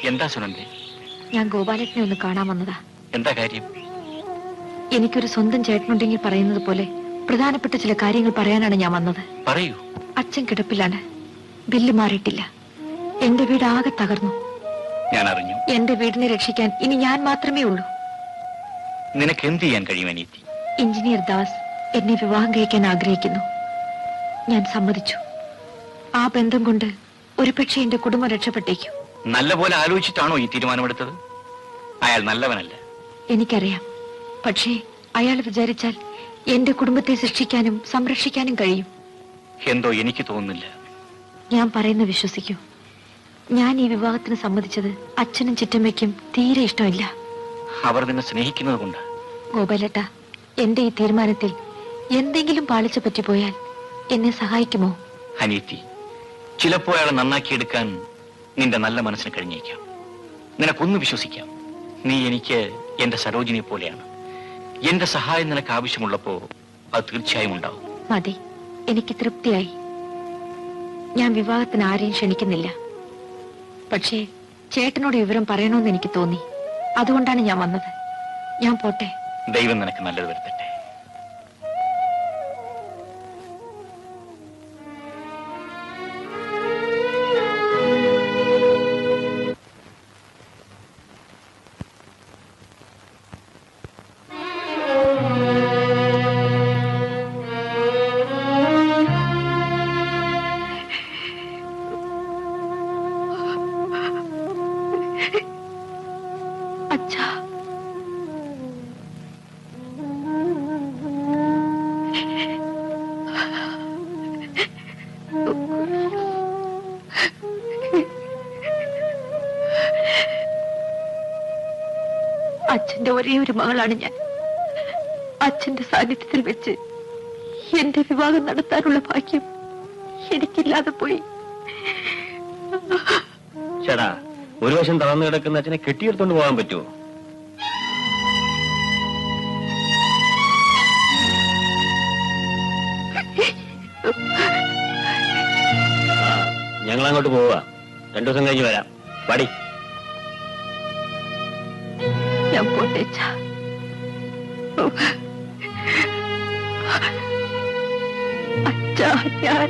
എന്താ സുനന്ദേ? ഞാൻ ഗോപാലനെ ഒന്ന് കാണാൻ വന്നതാ. എന്താ കാര്യം? എനിക്കൊരു സ്വന്തം ചേട്ടനുണ്ടെങ്കിൽ പറയുന്നത് പോലെ പ്രധാനപ്പെട്ട ചില കാര്യങ്ങൾ പറയാനാണ് ഞാൻ വന്നത്. പറയൂ. അച്ഛൻ കിടപ്പിലാണ്. ബില്ല് മാറിയിട്ടില്ല. എന്റെ വീട് ആകെ തകർന്നു. ഞാൻ അറിഞ്ഞു. എന്റെ വീടിനെ രക്ഷിക്കാൻ ഇനി ഞാൻ മാത്രമേ ഉള്ളൂ. നിനക്ക് എന്ത് ചെയ്യാൻ കഴിയും അനീതി? എഞ്ചിനീയർ ദാസ് എന്നെ വിവാഹം കഴിക്കാൻ ആഗ്രഹിക്കുന്നു. ഞാൻ സമ്മതിച്ചു. ആ ബന്ധം കൊണ്ട് ഒരുപക്ഷെ എന്റെ കുടുംബം രക്ഷപ്പെട്ടേക്കും. നല്ലപോലെ ആലോചിച്ചിട്ടാണോ ഈ തീരുമാനമെടുത്തത്? അയാൾ നല്ലവനല്ല. എനിക്കറിയാം. പക്ഷേ അയാൾ വിചാരിച്ചാൽ എന്റെ കുടുംബത്തെ സൃഷ്ടിക്കാനും സംരക്ഷിക്കാനും കഴിയും. എന്തോ എനിക്ക് തോന്നുന്നില്ല. ഞാൻ പറയുന്ന വിശ്വസിക്കൂ. ഞാൻ ഈ വിവാഹത്തിന് സമ്മതിച്ചത് അച്ഛനും ചിറ്റമ്മയ്ക്കും തീരെ ഇഷ്ടമില്ല. അവർ നിന്നെ സ്നേഹിക്കുന്നത് കൊണ്ട്. ഗോപാലേട്ട, എന്റെ ഈ തീരുമാനത്തിൽ എന്തെങ്കിലും പാളിച്ച പറ്റിപ്പോയാൽ എന്നെ സഹായിക്കുമോ? അനീതി, ചിലപ്പോ അയാളെ നന്നാക്കിയെടുക്കാൻ നിന്റെ നല്ല മനസ്സിന് കഴിഞ്ഞേക്കാം. നിനക്കൊന്ന് വിശ്വസിക്കാം. നീ എനിക്ക് എന്റെ സരോജിനിയെ പോലെയാണ്. എന്റെ സഹായം നിനക്ക് ആവശ്യമുള്ളപ്പോ അത് തീർച്ചയായും ഉണ്ടാവും. മതി, എനിക്ക് തൃപ്തിയായി. ഞാൻ വിവാഹത്തിന് ആരെയും ക്ഷണിക്കുന്നില്ല. പക്ഷേ ചേട്ടനോട് വിവരം പറയണമെന്ന് എനിക്ക് തോന്നി. അതുകൊണ്ടാണ് ഞാൻ വന്നത്. ഞാൻ പോട്ടെ. ദൈവം നിനക്ക് നല്ലത് വരുത്തട്ടെ. അച്ഛാ, അച്ഛന്റെ ഒരേ ഒരു മകളാണ് ഞാൻ. അച്ഛന്റെ സാന്നിധ്യത്തിൽ വെച്ച് എന്റെ വിവാഹം നടത്താനുള്ള ഭാഗ്യം എനിക്കില്ലാതെ പോയി. ചേട്ടാ, ഒരു വശം തളർന്നു കിടക്കുന്ന അച്ഛനെ കെട്ടിയെടുത്തോണ്ട് പോകാൻ പറ്റുമോ? ഞങ്ങൾ അങ്ങോട്ട് പോവുക. 2 ദിവസം കഴിഞ്ഞ് വരാം. പടി. ഞാൻ പോട്ടേച്ചാ. അച്ഛാ, ഞാൻ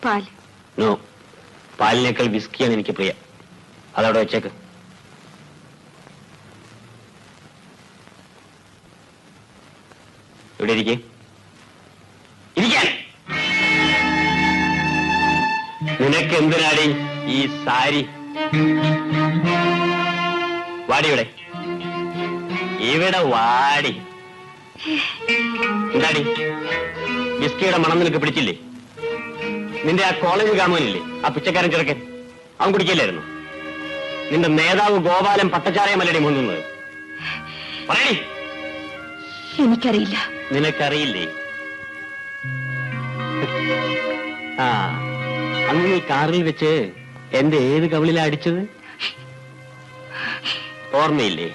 പാൽ. നോ, പാലിനേക്കാൾ വിസ്കിയാണ് എനിക്ക് പ്രിയ. അതവിടെ വെച്ചേക്ക്. ഇവിടെ ഇരിക്കേ. നിനക്ക് എന്തിനാടി ഈ സാരി? വാടി ഇവിടെ. ഇവിടെ വാടി. എന്താടി, വിസ്കിയുടെ മണം നിനക്ക് പിടിച്ചില്ലേ? നിന്റെ ആ കോളേജ് കാമുകനില്ലേ, ആ പിച്ചക്കാരൻ ചെറുക്കൻ, അവൻ കുടിക്കില്ലായിരുന്നു? നിന്റെ നേതാവ് ഗോപാലൻ പട്ടച്ചാരയമല്ലടി മുങ്ങുന്നത്? പറയടി. എനിക്കറിയില്ല. നിനക്കറിയില്ലേ? ആ, അന്ന് നീ കാറിൽ വെച്ച് എന്റെ ഏത് കവിളിലാ അടിച്ചത്? ഓർമ്മയില്ലേ?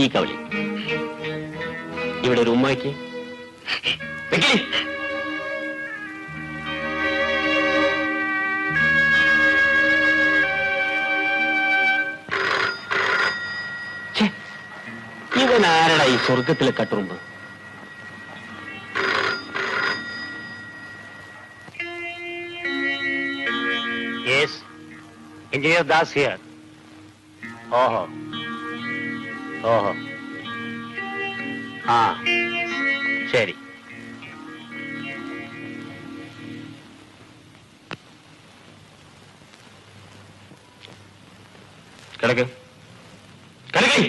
ഈ കവിളി. ഇവിടെ ഒരു ഉമ്മയ്ക്ക് ഇവൻ ആരടാ ഈ സ്വർഗത്തിലെ കട്ടുറുമ്പ്? Yes, engineer Das here. ഓഹോ ഓഹോ, ആ ശരി. കിടക്ക് കിടക്കേ.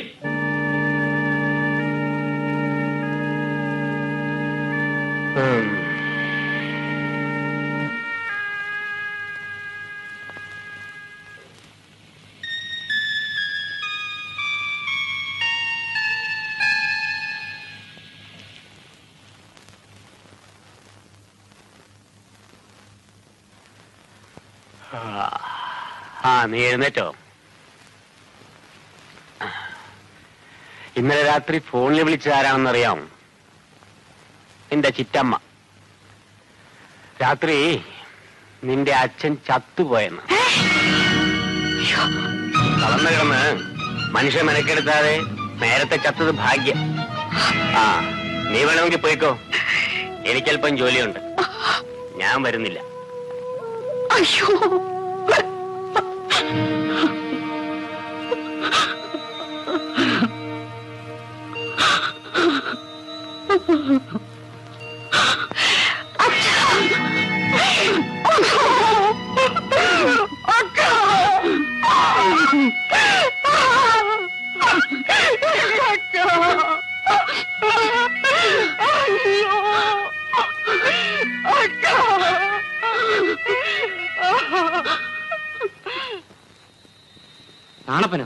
നീ എഴുന്നേറ്റോ? ഇന്നലെ രാത്രി ഫോണിൽ വിളിച്ചത് ആരാണെന്നറിയാം? നിന്റെ ചിറ്റമ്മ. രാത്രി നിന്റെ അച്ഛൻ ചത്തുപോയെന്ന്. കളന്ന് കിടന്ന് മനുഷ്യ മെനക്കെടുത്താതെ നേരത്തെ ചത്തത് ഭാഗ്യം. ആ, നീ വേണമെങ്കിൽ പോയിക്കോ. എനിക്കല്പം ജോലിയുണ്ട്. ഞാൻ വരുന്നില്ല. അയ്യോ, നാണപ്പനോ,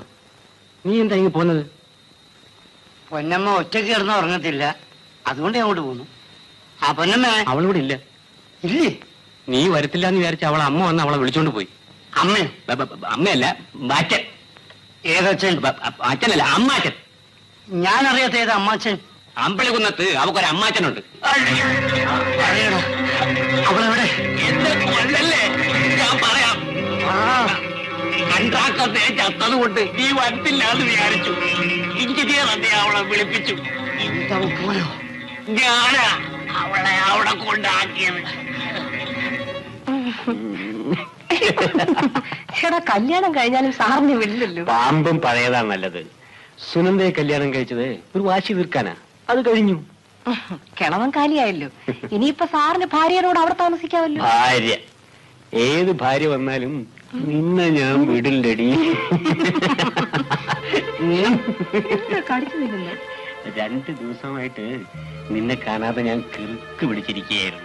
നീ എന്താ ഇങ്ങ് പോന്നത്? പൊന്നമ്മ ഒറ്റയ്ക്ക് കിടന്ന് ഉറങ്ങത്തില്ല, അതുകൊണ്ട് ഞാൻ അങ്ങോട്ട് പോന്നു. ആ പൊന്നമ്മ അവളിവിടെ ഇല്ല. ഇല്ലേ? നീ വരത്തില്ല എന്ന് വിചാരിച്ച അവളെ അമ്മ വന്ന് അവളെ വിളിച്ചോണ്ട് പോയി. അമ്മയോ? അമ്മയല്ല, അച്ഛൻ. ഏതച്ഛൻ? അച്ഛനല്ല, അമ്മാച്ചൻ. ഞാനറിയാത്ത ഏത് അമ്മാച്ചൻ? അമ്പളികുന്നത്ത് അവക്കൊരു അമ്മാച്ചനുണ്ട്. പറയണോ? അവളെവിടെ? ഞാൻ പറയാം. അണ്ടാക്കത്തെ ചത്തതുകൊണ്ട് നീ വരത്തില്ല എന്ന് വിചാരിച്ചു. എഞ്ചിനീയർ തന്നെ അവളെ വിളിപ്പിച്ചു. എന്താ പോയോ? ഞാനാ അവളെ അവിടെ കൊണ്ടാക്കിയത്. ചേട്ടാ, കല്യാണം കഴിഞ്ഞാലും സാറിന് വിടില്ലല്ലോ. പാമ്പും പഴയതാണ് നല്ലത്. സുനന്ദയെ കല്യാണം കഴിച്ചത് ഒരു വാശി തീർക്കാനാ. അത് കഴിഞ്ഞു. കിളവൻ കാലിയായല്ലോ. ഇനിയിപ്പൊ സാറിന് ഭാര്യയോട് അവിടെ താമസിക്കാമല്ലോ. ഭാര്യ ഏത് ഭാര്യ വന്നാലും നിന്നെ ഞാൻ വിടില്ലടി. കടിക്കുന്നില്ലല്ലോ. 2 ദിവസമായിട്ട് നിന്നെ കാണാതെ ഞാൻ കിറുക്ക് പിടിച്ചിരിക്കുകയായിരുന്നു.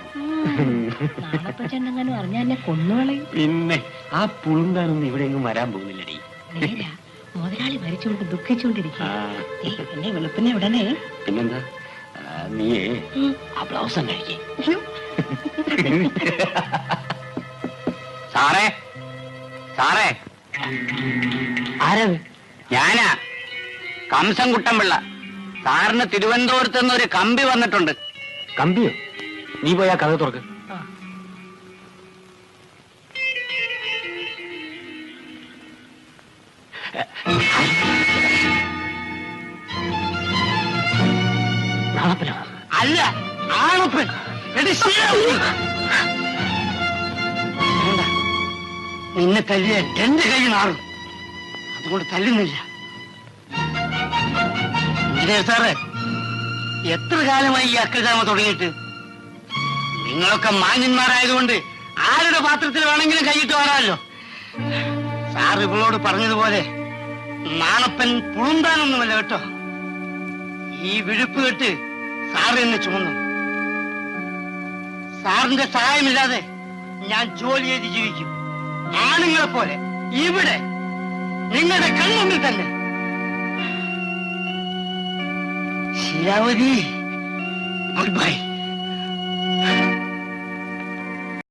നാളെപ്പച്ചെണ്ണെങ്ങാനും അറിഞ്ഞാ എന്നെ കൊന്നുകളയും. പിന്നെ ആ പുളുന്താനൊന്നും ഇവിടെ എങ്ങും വരാൻ പോകുന്നില്ലടി. മുതലാളി മരിച്ചുകൊണ്ട് ദുഃഖിച്ചുകൊണ്ടിരിക്കും. ആ, എന്നെ വെളുപ്പിനെ ഉടനെ. പിന്നെന്താ, നീയേ ആ ബ്ലൗസം കഴിക്കേ. സാറേ, സാറേ, ആരാത്? ഞാനാ കംസൻകുട്ടൻ പിള്ള. സാറിന് തിരുവനന്തപുരത്ത് നിന്ന് ഒരു കമ്പി വന്നിട്ടുണ്ട്. കമ്പിയോ? നീ പോയാ കഥ തുറക്ക്. നാളപ്പനോ? അല്ല, ആണപ്പൻ. എടി ശിവ. നിന്നെ തല്ലിയ 2 കൈ നാറും, അതുകൊണ്ട് തല്ലുന്നില്ല. എഞ്ചിനീയർ സാറേ, എത്ര കാലമായി ഈ അക്രമ തുടങ്ങിയിട്ട്? നിങ്ങളൊക്കെ മാന്യന്മാരായതുകൊണ്ട് ആരുടെ പാത്രത്തിൽ വേണമെങ്കിലും കൈയിട്ട് വരാമല്ലോ. സാർ ഇവളോട് പറഞ്ഞതുപോലെ നാണപ്പൻ പുളുന്താനൊന്നുമല്ല കേട്ടോ. ഈ വിഴുപ്പ് കെട്ട് സാർ എന്നെ ചുമന്നു. സാറിന്റെ സഹായമില്ലാതെ ഞാൻ ജോലി ചെയ്ത് ജീവിക്കും. ആണുങ്ങളെ പോലെ ഇവിടെ നിങ്ങളുടെ കൺമുമ്പിൽ തന്നെ. ശിലാവതി, ഗുഡ് ബൈ.